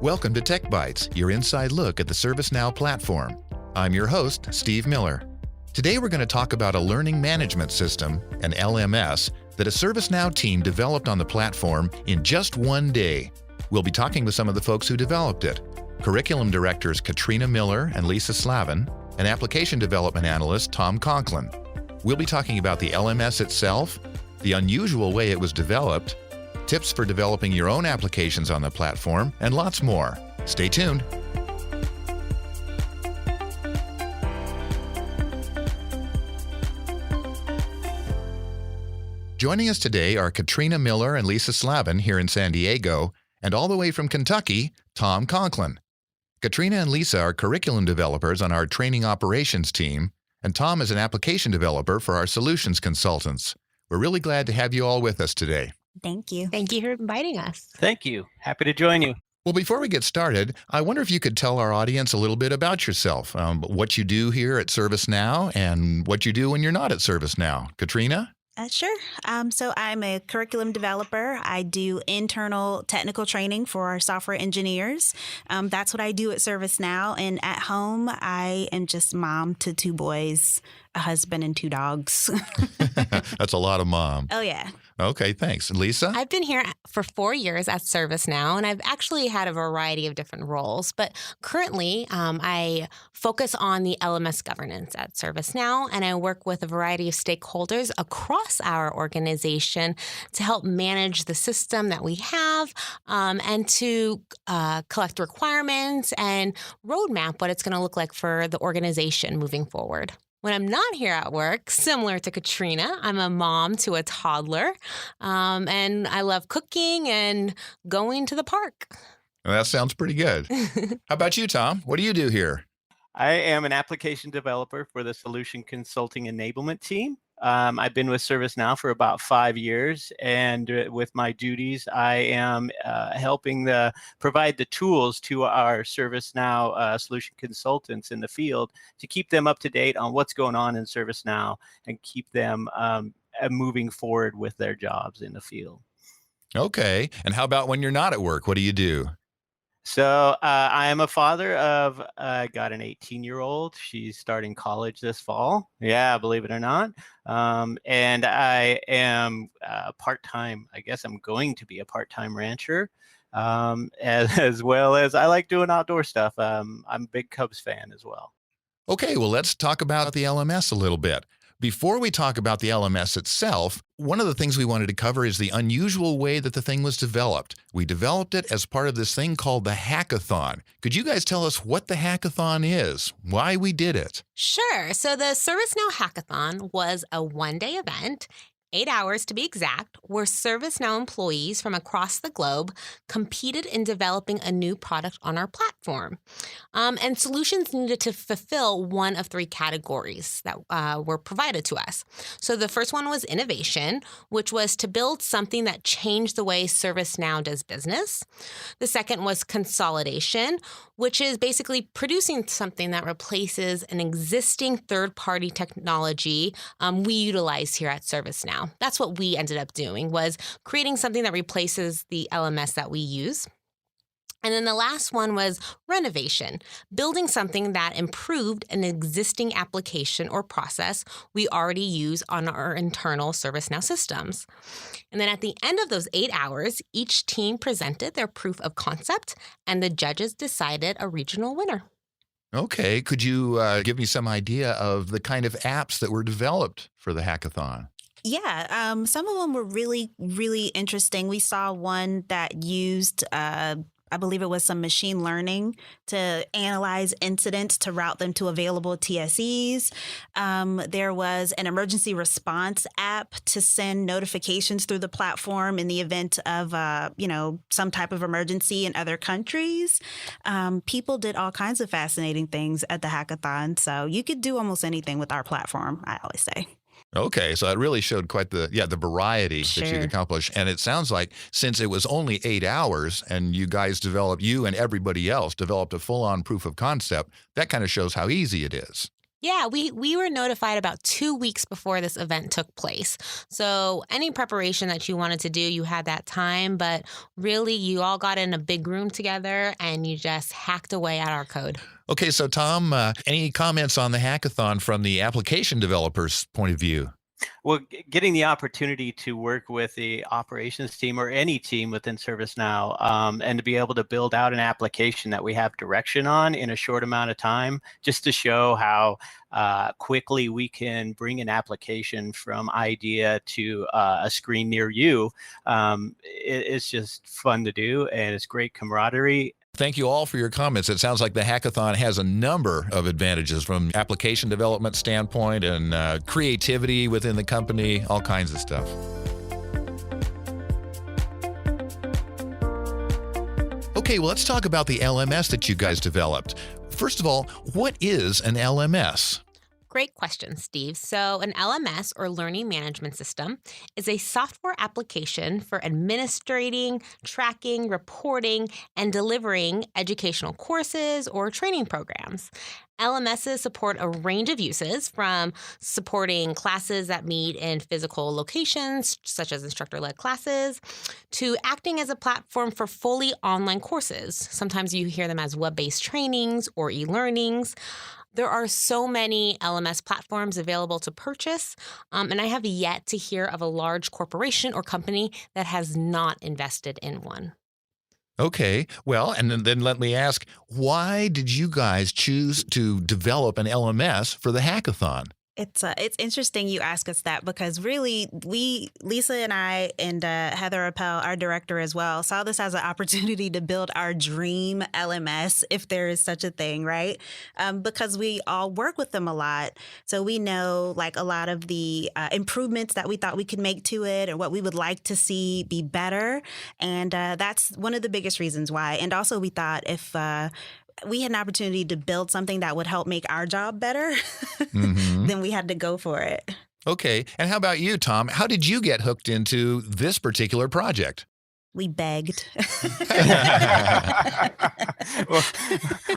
Welcome to Tech Bites, your inside look at the ServiceNow platform. I'm your host, Steve Miller. Today we're going to talk about a learning management system, an LMS, that a ServiceNow team developed on the platform in just one day. We'll be talking with some of the folks who developed it. Curriculum directors Katrina Miller and Lisa Slavin, and application development analyst Tom Conklin. We'll be talking about the LMS itself, the unusual way it was developed, tips for developing your own applications on the platform, and lots more. Stay tuned. Joining us today are Katrina Miller and Lisa Slavin here in San Diego, and all the way from Kentucky, Tom Conklin. Katrina and Lisa are curriculum developers on our training operations team, and Tom is an application developer for our solutions consultants. We're really glad to have you all with us today. Thank you. Thank you for inviting us. Thank you. Happy to join you. Well, before we get started, I wonder if you could tell our audience a little bit about yourself, what you do here at ServiceNow and what you do when you're not at ServiceNow. Katrina? Sure. So I'm a curriculum developer. I do internal technical training for our software engineers. That's what I do at ServiceNow. And at home, I am just mom to 2 boys, a husband, and 2 dogs. That's a lot of mom. Oh, yeah. Okay, thanks. Lisa? I've been here for 4 years at ServiceNow, and I've actually had a variety of different roles. But currently, I focus on the LMS governance at ServiceNow, and I work with a variety of stakeholders across our organization to help manage the system that we have and to collect requirements and roadmap what it's going to look like for the organization moving forward. When I'm not here at work, similar to Katrina, I'm a mom to a toddler, and I love cooking and going to the park. Well, that sounds pretty good. How about you, Tom? What do you do here? I am an application developer for the Solution Consulting Enablement team. I've been with ServiceNow for about 5 years, and with my duties, I am helping provide the tools to our ServiceNow solution consultants in the field to keep them up to date on what's going on in ServiceNow and keep them moving forward with their jobs in the field. Okay. And how about when you're not at work? What do you do? So I am a father of, got an 18-year-old. She's starting college this fall. Yeah, believe it or not. And I am part-time. I guess I'm going to be a part-time rancher, as well as I like doing outdoor stuff. I'm a big Cubs fan as well. Okay, well, let's talk about the LMS a little bit. Before we talk about the LMS itself, one of the things we wanted to cover is the unusual way that the thing was developed. We developed it as part of this thing called the Hackathon. Could you guys tell us what the Hackathon is, why we did it? Sure. So the ServiceNow Hackathon was a one-day event, 8 hours to be exact, where ServiceNow employees from across the globe competed in developing a new product on our platform. And solutions needed to fulfill one of 3 categories that were provided to us. So the first one was innovation, which was to build something that changed the way ServiceNow does business. The second was consolidation, which is basically producing something that replaces an existing third-party technology we utilize here at ServiceNow. That's what we ended up doing, was creating something that replaces the LMS that we use. And then the last one was renovation, building something that improved an existing application or process we already use on our internal ServiceNow systems. And then at the end of those 8 hours, each team presented their proof of concept, and the judges decided a regional winner. Okay, could you give me some idea of the kind of apps that were developed for the hackathon? Yeah, some of them were really, really interesting. We saw one that used, I believe it was some machine learning to analyze incidents to route them to available TSEs. There was an emergency response app to send notifications through the platform in the event of, some type of emergency in other countries. People did all kinds of fascinating things at the hackathon. So you could do almost anything with our platform, I always say. Okay, so it really showed quite the variety that you could accomplish. And it sounds like since it was only 8 hours and you guys developed, you and everybody else developed a full-on proof of concept, that kind of shows how easy it is. Yeah, we were notified about 2 weeks before this event took place. So any preparation that you wanted to do, you had that time. But really, you all got in a big room together and you just hacked away at our code. Okay, so Tom, any comments on the hackathon from the application developer's point of view? Well, getting the opportunity to work with the operations team or any team within ServiceNow, and to be able to build out an application that we have direction on in a short amount of time, just to show how quickly we can bring an application from idea to a screen near you. It's just fun to do, and it's great camaraderie. Thank you all for your comments. It sounds like the hackathon has a number of advantages from application development standpoint and creativity within the company, all kinds of stuff. Okay, well, let's talk about the LMS that you guys developed. First of all, what is an LMS? Great question, Steve. So, an LMS, or Learning Management System, is a software application for administrating, tracking, reporting, and delivering educational courses or training programs. LMSs support a range of uses, from supporting classes that meet in physical locations, such as instructor-led classes, to acting as a platform for fully online courses. Sometimes you hear them as web-based trainings or e-learnings. There are so many LMS platforms available to purchase, and I have yet to hear of a large corporation or company that has not invested in one. Okay, well, and then let me ask, why did you guys choose to develop an LMS for the hackathon? It's interesting you ask us that, because really Lisa and I and Heather Appel, our director as well, saw this as an opportunity to build our dream LMS, if there is such a thing, right? Because we all work with them a lot. So we know like a lot of the improvements that we thought we could make to it and what we would like to see be better. And that's one of the biggest reasons why. And also we thought if we had an opportunity to build something that would help make our job better, then we had to go for it. Okay, and how about you, Tom? How did you get hooked into this particular project? We begged. Well,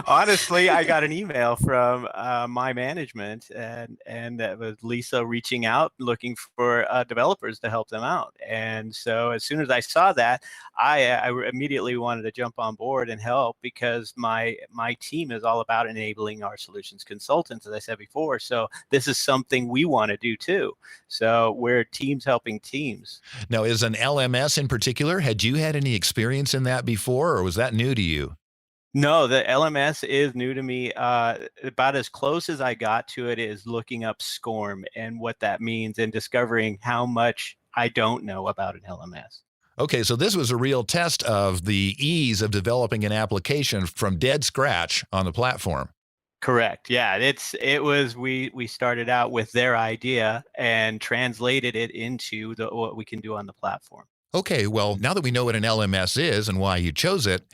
honestly, I got an email from my management, and that was Lisa reaching out, looking for developers to help them out. And so as soon as I saw that, I immediately wanted to jump on board and help, because my team is all about enabling our solutions consultants, as I said before. So this is something we want to do too. So we're teams helping teams. Now, is an LMS in particular, had you had any experience in that before, or was that new to you? No, the LMS is new to me. About as close as I got to it is looking up SCORM and what that means and discovering how much I don't know about an LMS. Okay, so this was a real test of the ease of developing an application from dead scratch on the platform. Correct. Yeah, we started out with their idea and translated it into what we can do on the platform. Okay, well, now that we know what an LMS is and why you chose it,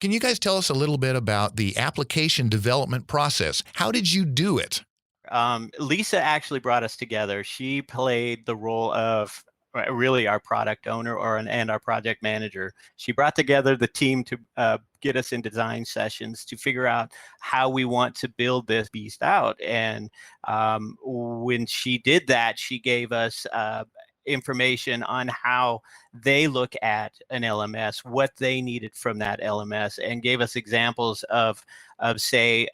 can you guys tell us a little bit about the application development process? How did you do it? Lisa actually brought us together. She played the role of really our product owner and our project manager. She brought together the team to get us in design sessions to figure out how we want to build this beast out. And when she did that, she gave us information on how they look at an LMS, what they needed from that LMS, and gave us examples of say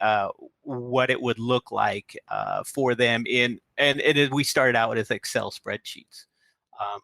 what it would look like for them we started out with Excel spreadsheets.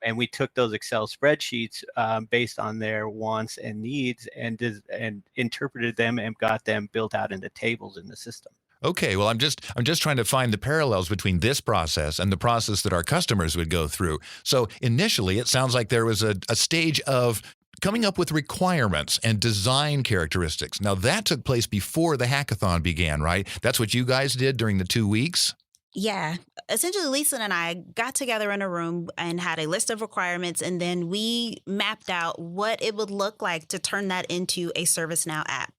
And we took those Excel spreadsheets based on their wants and needs and interpreted them and got them built out into tables in the system. Okay, well, I'm just trying to find the parallels between this process and the process that our customers would go through. So initially, it sounds like there was a stage of coming up with requirements and design characteristics. Now, that took place before the hackathon began, right? That's what you guys did during the 2 weeks? Yeah. Essentially, Lisa and I got together in a room and had a list of requirements, and then we mapped out what it would look like to turn that into a ServiceNow app.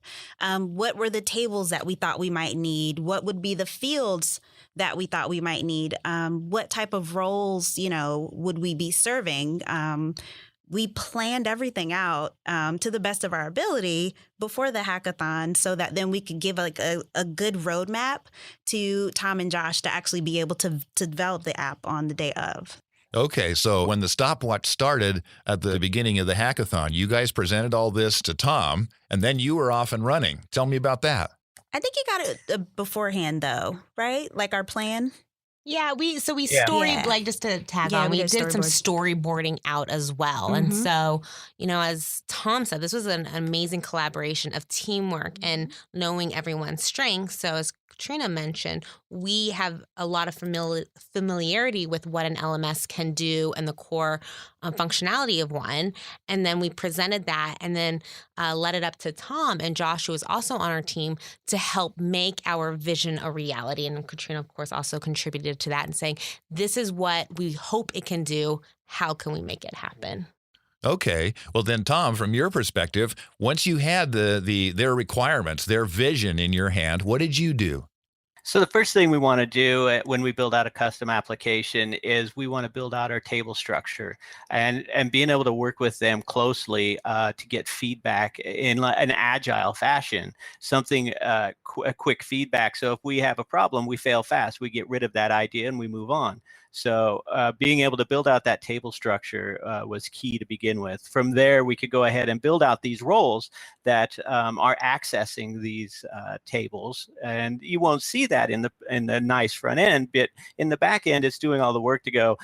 What were the tables that we thought we might need? What would be the fields that we thought we might need? What type of roles, would we be serving? we planned everything out to the best of our ability before the hackathon so that then we could give like a good roadmap to Tom and Josh to actually be able to develop the app on the day of. Okay, so when the stopwatch started at the beginning of the hackathon, you guys presented all this to Tom, and then you were off and running. Tell me about that. I think you got it beforehand though, right? Like our plan. Yeah, we Yeah. story Yeah. like just to tag Yeah, on, we we did did some storyboards. storyboarding out as well. And Mhm. so, as Tom said, this was an amazing collaboration of teamwork and knowing everyone's strengths. So as Katrina mentioned, we have a lot of familiarity with what an LMS can do and the core functionality of one. And then we presented that and then led it up to Tom and Josh, who was also on our team, to help make our vision a reality. And Katrina, of course, also contributed to that and saying, this is what we hope it can do. How can we make it happen? Okay. Well, then, Tom, from your perspective, once you had their requirements, their vision in your hand, what did you do? So the first thing we want to do when we build out a custom application is we want to build out our table structure and being able to work with them closely to get feedback in an agile fashion, something a quick feedback. So if we have a problem, we fail fast, we get rid of that idea and we move on. So being able to build out that table structure was key to begin with. From there, we could go ahead and build out these roles that are accessing these tables, and you won't see that in the nice front end, but in the back end, it's doing all the work to go.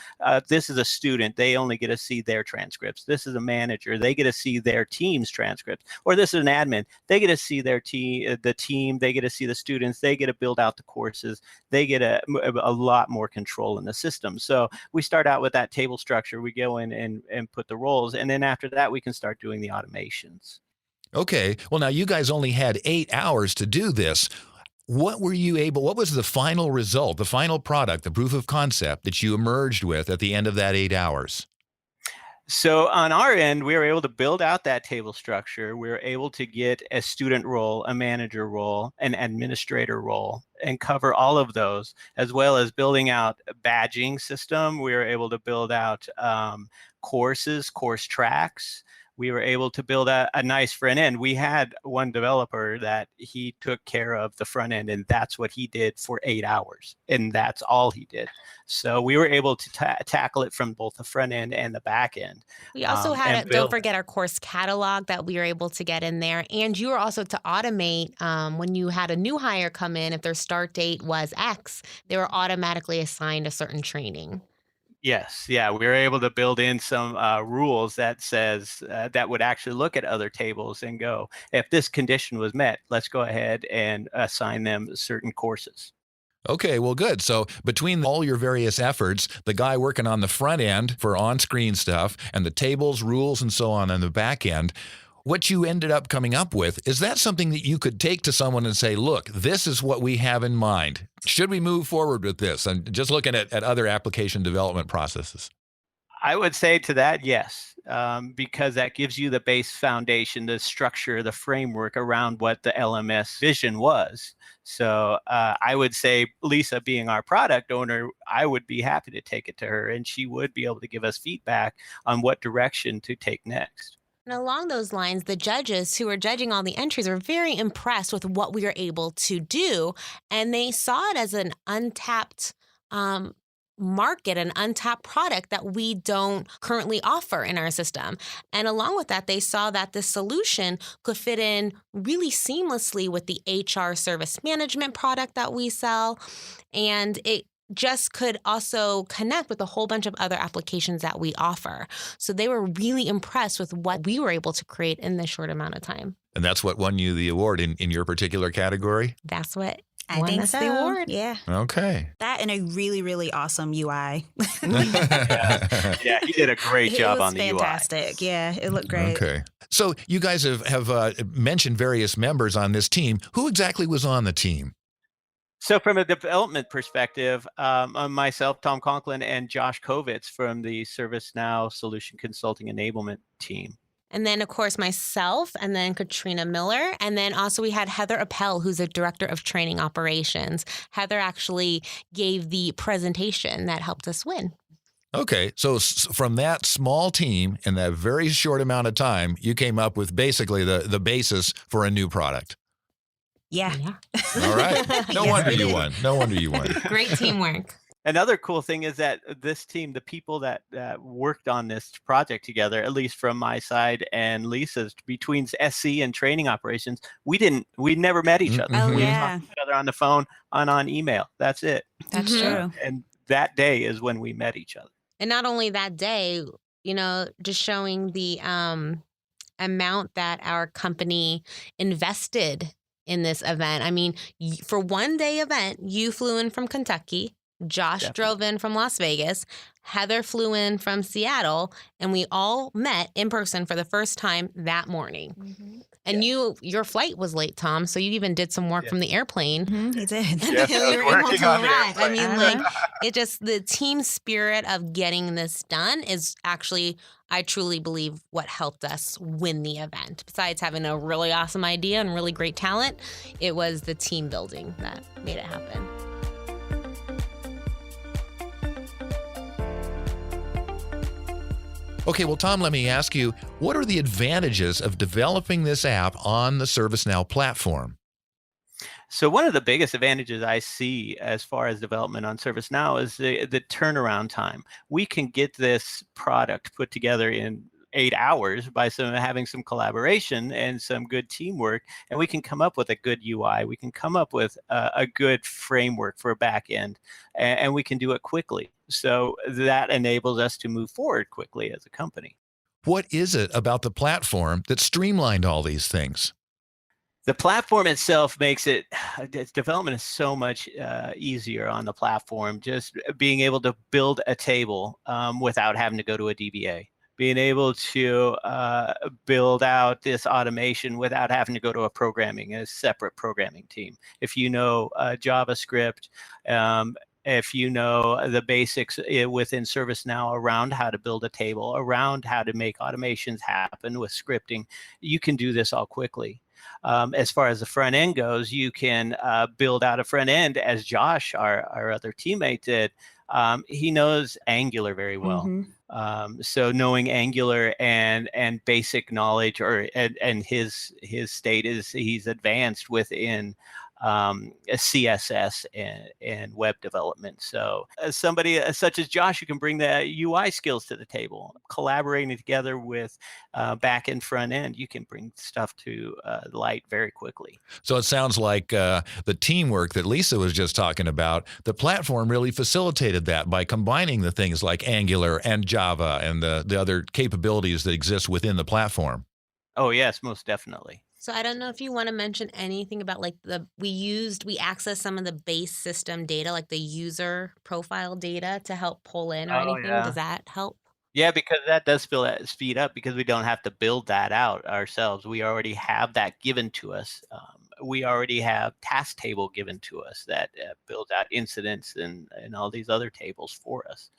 This is a student; they only get to see their transcripts. This is a manager; they get to see their team's transcripts. Or this is an admin; they get to see their the team. They get to see the students. They get to build out the courses. They get a lot more control in the system. So we start out with that table structure. We go in and put the roles, and then after that, we can start doing the automations. Okay. Well, now you guys only had 8 hours to do this. What was the final result, the final product, the proof of concept that you emerged with at the end of that 8 hours? So on our end, we were able to build out that table structure. We were able to get a student role, a manager role, an administrator role, and cover all of those, as well as building out a badging system. We were able to build out courses, course tracks. We were able to build a nice front end. We had one developer that he took care of the front end, and that's what he did for 8 hours, and that's all he did. So we were able to tackle it from both the front end and the back end. We also had, and don't build. forget our course catalog that we were able to get in there. And you were also to automate when you had a new hire come in, if their start date was X, they were automatically assigned a certain training. Yes, yeah, we were able to build in some rules that says that would actually look at other tables and go, if this condition was met, let's go ahead and assign them certain courses. Okay, well, good. So between all your various efforts, the guy working on the front end for on-screen stuff and the tables, rules, and so on the back end, what you ended up coming up with, is that something that you could take to someone and say, look, this is what we have in mind. Should we move forward with this? And just looking at other application development processes. I would say to that, yes, because that gives you the base foundation, the structure, the framework around what the LMS vision was. So I would say, Lisa being our product owner, I would be happy to take it to her, and she would be able to give us feedback on what direction to take next. And along those lines, the judges who were judging all the entries were very impressed with what we were able to do. And they saw it as an untapped market, an untapped product that we don't currently offer in our system. And along with that, they saw that the solution could fit in really seamlessly with the HR service management product that we sell. And it just could also connect with a whole bunch of other applications that we offer. So they were really impressed with what we were able to create in this short amount of time. And that's what won you the award in your particular category? That's what I won think us so. the award. Yeah. Okay. That and a really, really awesome UI. Yeah, he did a great job on the UI. Fantastic. Yeah, it looked great. Okay. So you guys have mentioned various members on this team. Who exactly was on the team? So from a development perspective, myself, Tom Conklin, and Josh Kovitz from the ServiceNow Solution Consulting Enablement team. And then, of course, myself, and then Katrina Miller. And then also we had Heather Appel, who's a director of training operations. Heather actually gave the presentation that helped us win. Okay, so from that small team in that very short amount of time, you came up with basically the basis for a new product. Yeah. All right. No Yes, wonder we you did. won. No wonder you won. Great teamwork. Another cool thing is that this team, the people that worked on this project together, at least from my side and Lisa's, between SC and training operations, we never met each other. Oh, Mhm. We yeah. talked to each other on the phone, on email. That's it. That's Mhm. true. And that day is when we met each other. And not only that day, just showing the amount that our company invested in this event. I mean, for one day event, you flew in from Kentucky, Josh Definitely. drove in from Las Vegas, Heather flew in from Seattle, and we all met in person for the first time that morning. And your flight was late, Tom, so you even did some work from the airplane. He did. Yes, I until was you were able working to on the arrive. I airplane. mean, it just, the team spirit of getting this done is actually, I truly believe, what helped us win the event. Besides having a really awesome idea and really great talent, it was the team building that made it happen. Okay, well, Tom, let me ask you, what are the advantages of developing this app on the ServiceNow platform? So one of the biggest advantages I see as far as development on ServiceNow is the turnaround time. We can get this product put together in 8 hours by having some collaboration and some good teamwork, and we can come up with a good UI. We can come up with a good framework for a back end, and we can do it quickly. So that enables us to move forward quickly as a company. What is it about the platform that streamlined all these things? The platform itself makes it, its development is so much easier on the platform. Just being able to build a table without having to go to a DBA, being able to build out this automation without having to go to a separate programming team. If you know JavaScript, if you know the basics within ServiceNow around how to build a table, around how to make automations happen with scripting, you can do this all quickly. As far as the front end goes, you can build out a front end as Josh, our other teammate, did. He knows Angular very well. So knowing Angular and basic knowledge, and his state is he's advanced within CSS and web development. So as somebody such as Josh, you can bring the UI skills to the table, collaborating together with back and front end. You can bring stuff to light very quickly. So it sounds like the teamwork that Lisa was just talking about, the platform really facilitated that by combining the things like Angular and Java and the other capabilities that exist within the platform. Oh, yes, most definitely. So I don't know if you want to mention anything about like we accessed some of the base system data, like the user profile data to help pull in or Oh, anything. yeah. Does that help? Yeah, because that does speed up because we don't have to build that out ourselves. We already have that given to us. We already have task table given to us that builds out incidents and all these other tables for us.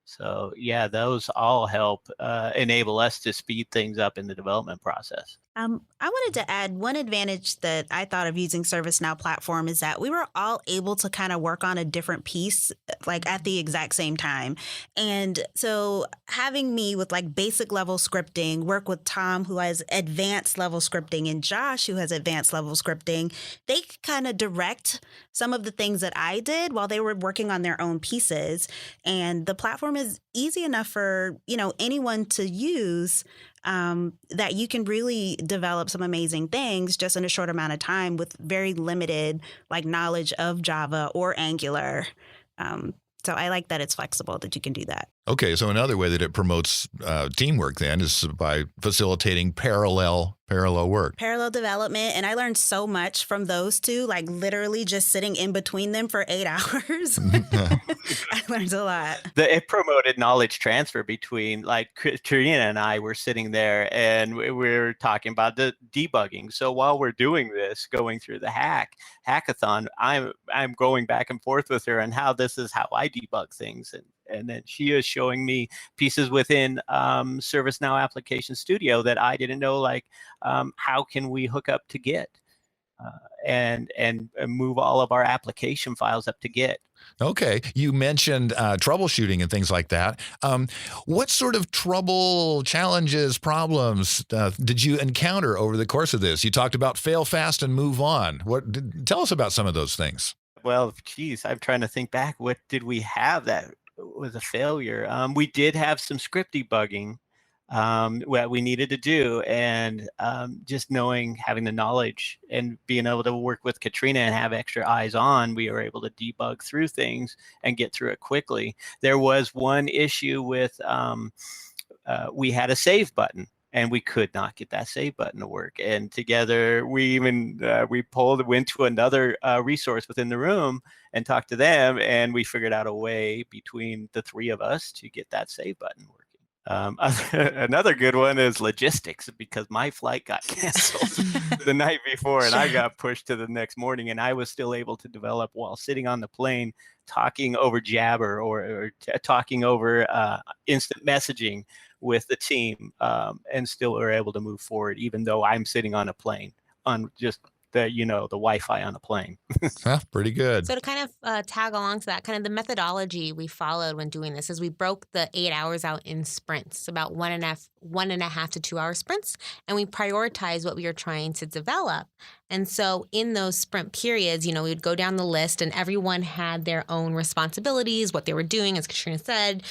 So yeah, those all help enable us to speed things up in the development process. I wanted to add one advantage that I thought of using ServiceNow platform is that we were all able to kind of work on a different piece, like at the exact same time. And so having me with like basic level scripting, work with Tom, who has advanced level scripting, and Josh, who has advanced level scripting, they kind of direct some of the things that I did while they were working on their own pieces. And the platform is easy enough for, anyone to use, that you can really develop some amazing things just in a short amount of time with very limited knowledge of Java or Angular. So I like that it's flexible, that you can do that. Okay, so another way that it promotes teamwork then is by facilitating parallel work. Parallel development. And I learned so much from those two, literally just sitting in between them for 8 hours. I learned a lot. It promoted knowledge transfer between, Katrina and I were sitting there and we were talking about the debugging. So while we're doing this, going through the hackathon, I'm going back and forth with her on how this is how I debug things. And then she is showing me pieces within ServiceNow Application Studio that I didn't know, how can we hook up to Git? and move all of our application files up to Git. Okay. You mentioned troubleshooting and things like that. What sort of trouble, challenges, problems did you encounter over the course of this? You talked about fail fast and move on. Tell us about some of those things. Well, geez, I'm trying to think back. What did we have that was a failure? We did have some script debugging what we needed to do, and just having the knowledge and being able to work with Katrina and have extra eyes on, we were able to debug through things and get through it quickly. There was one issue with we had a save button, and we could not get that save button to work. And together, we even went to another resource within the room and talked to them, and we figured out a way between the three of us to get that save button working. Another good one is logistics, because my flight got canceled the night before, and I got pushed to the next morning, and I was still able to develop while sitting on the plane, talking over Jabber or talking over instant messaging with the team, and still were able to move forward, even though I'm sitting on a plane on just the Wi-Fi on the plane. Pretty good. So to kind of tag along to that, kind of the methodology we followed when doing this is we broke the 8 hours out in sprints, about 1.5 to 2 hour sprints, and we prioritized what we were trying to develop. And so in those sprint periods, we would go down the list, and everyone had their own responsibilities, what they were doing, as Katrina said.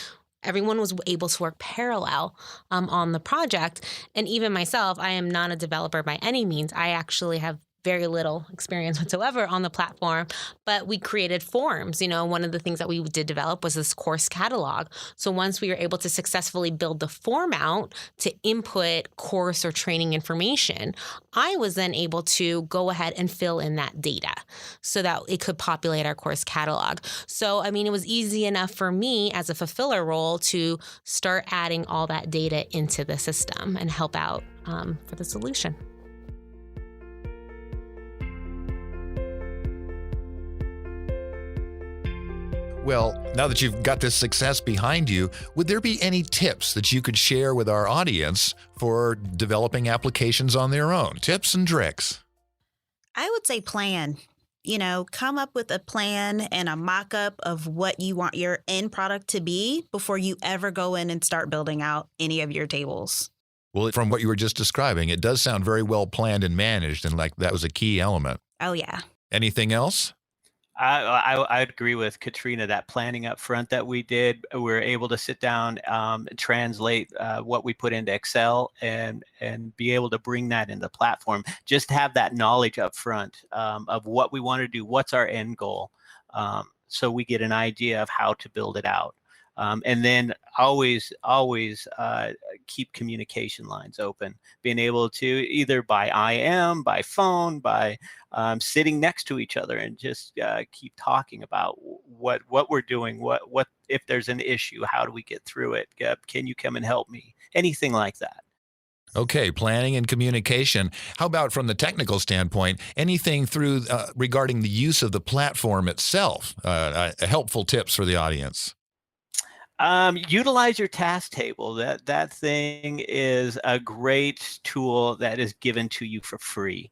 Everyone was able to work parallel on the project. And even myself, I am not a developer by any means. I actually have very little experience whatsoever on the platform, but we created forms. One of the things that we did develop was this course catalog. So once we were able to successfully build the form out to input course or training information, I was then able to go ahead and fill in that data so that it could populate our course catalog. So, it was easy enough for me as a fulfiller role to start adding all that data into the system and help out for the solution. Well, now that you've got this success behind you, would there be any tips that you could share with our audience for developing applications on their own? Tips and tricks? I would say plan. Come up with a plan and a mock-up of what you want your end product to be before you ever go in and start building out any of your tables. Well, from what you were just describing, it does sound very well planned and managed, and like that was a key element. Oh, yeah. Anything else? I'd agree with Katrina, that planning up front that we did. We were able to sit down, translate what we put into Excel and be able to bring that into the platform. Just have that knowledge up front of what we want to do, what's our end goal, so we get an idea of how to build it out. And then always keep communication lines open, being able to either by IM, by phone, by sitting next to each other and just keep talking about what we're doing, what if there's an issue, how do we get through it? Can you come and help me? Anything like that. Okay, planning and communication. How about from the technical standpoint, anything through regarding the use of the platform itself? Helpful tips for the audience. Utilize your task table. That thing is a great tool that is given to you for free.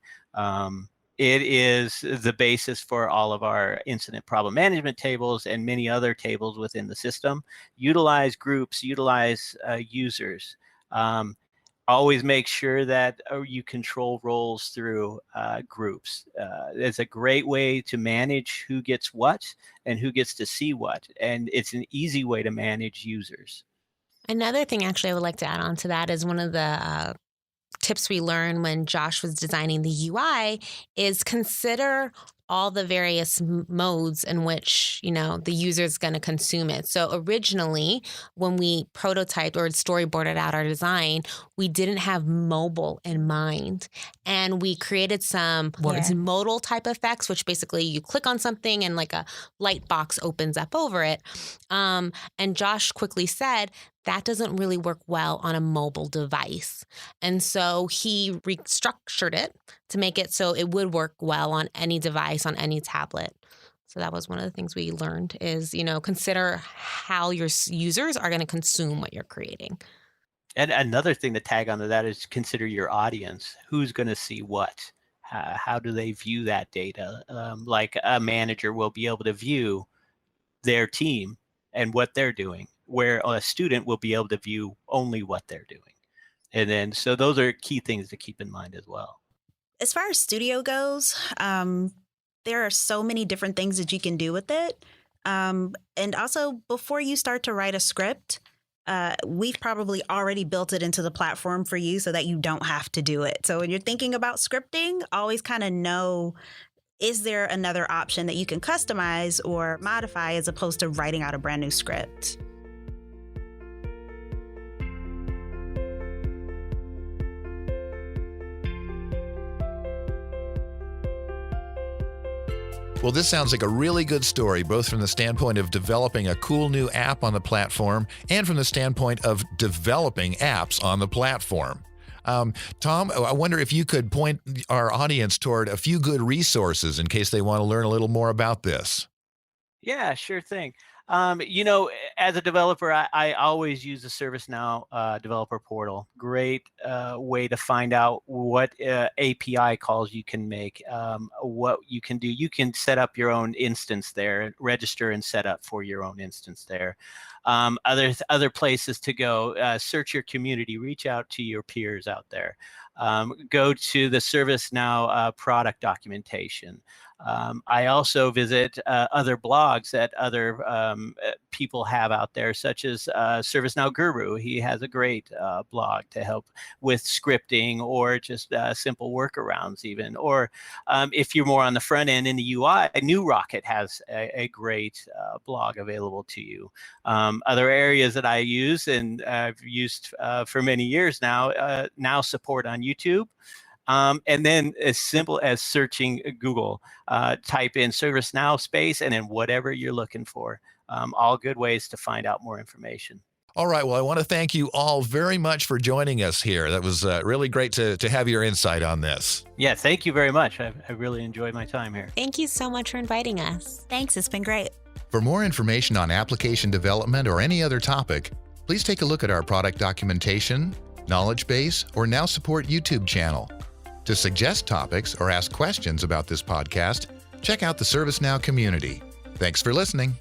It is the basis for all of our incident problem management tables and many other tables within the system. Utilize groups, utilize users. Always make sure that you control roles through groups. It's a great way to manage who gets what and who gets to see what. And it's an easy way to manage users. Another thing actually I would like to add on to that is one of the tips we learned when Josh was designing the UI is consider all the various modes in which, the user is going to consume it. So originally, when we prototyped or storyboarded out our design, we didn't have mobile in mind. And we created some modal type effects, which basically you click on something and like a light box opens up over it. And Josh quickly said, that doesn't really work well on a mobile device. And so he restructured it to make it so it would work well on any device, on any tablet. So that was one of the things we learned is, consider how your users are going to consume what you're creating. And another thing to tag onto that is consider your audience. Who's going to see what? How do they view that data? Like a manager will be able to view their team and what they're doing, where a student will be able to view only what they're doing. And then, so those are key things to keep in mind as well. As far as studio goes, there are so many different things that you can do with it. And also, before you start to write a script, we've probably already built it into the platform for you so that you don't have to do it. So when you're thinking about scripting, always kind of know, is there another option that you can customize or modify as opposed to writing out a brand new script? Well, this sounds like a really good story, both from the standpoint of developing a cool new app on the platform and from the standpoint of developing apps on the platform. Tom, I wonder if you could point our audience toward a few good resources in case they want to learn a little more about this. Yeah, sure thing. As a developer, I always use the ServiceNow developer portal. Great way to find out what API calls you can make, what you can do. You can set up your own instance there, register and set up for your own instance there. Other places to go, search your community, reach out to your peers out there. Go to the ServiceNow product documentation. I also visit other blogs that other people have out there, such as ServiceNow Guru. He has a great blog to help with scripting or just simple workarounds even. Or if you're more on the front end in the UI, New Rocket has a great blog available to you. Other areas that I use and I've used for many years now support on YouTube. And then as simple as searching Google, type in ServiceNow space and then whatever you're looking for. All good ways to find out more information. All right. Well, I want to thank you all very much for joining us here. That was really great to have your insight on this. Yeah, thank you very much. I really enjoyed my time here. Thank you so much for inviting us. Thanks. It's been great. For more information on application development or any other topic, please take a look at our product documentation, knowledge base, or Now Support YouTube channel. To suggest topics or ask questions about this podcast, check out the ServiceNow community. Thanks for listening.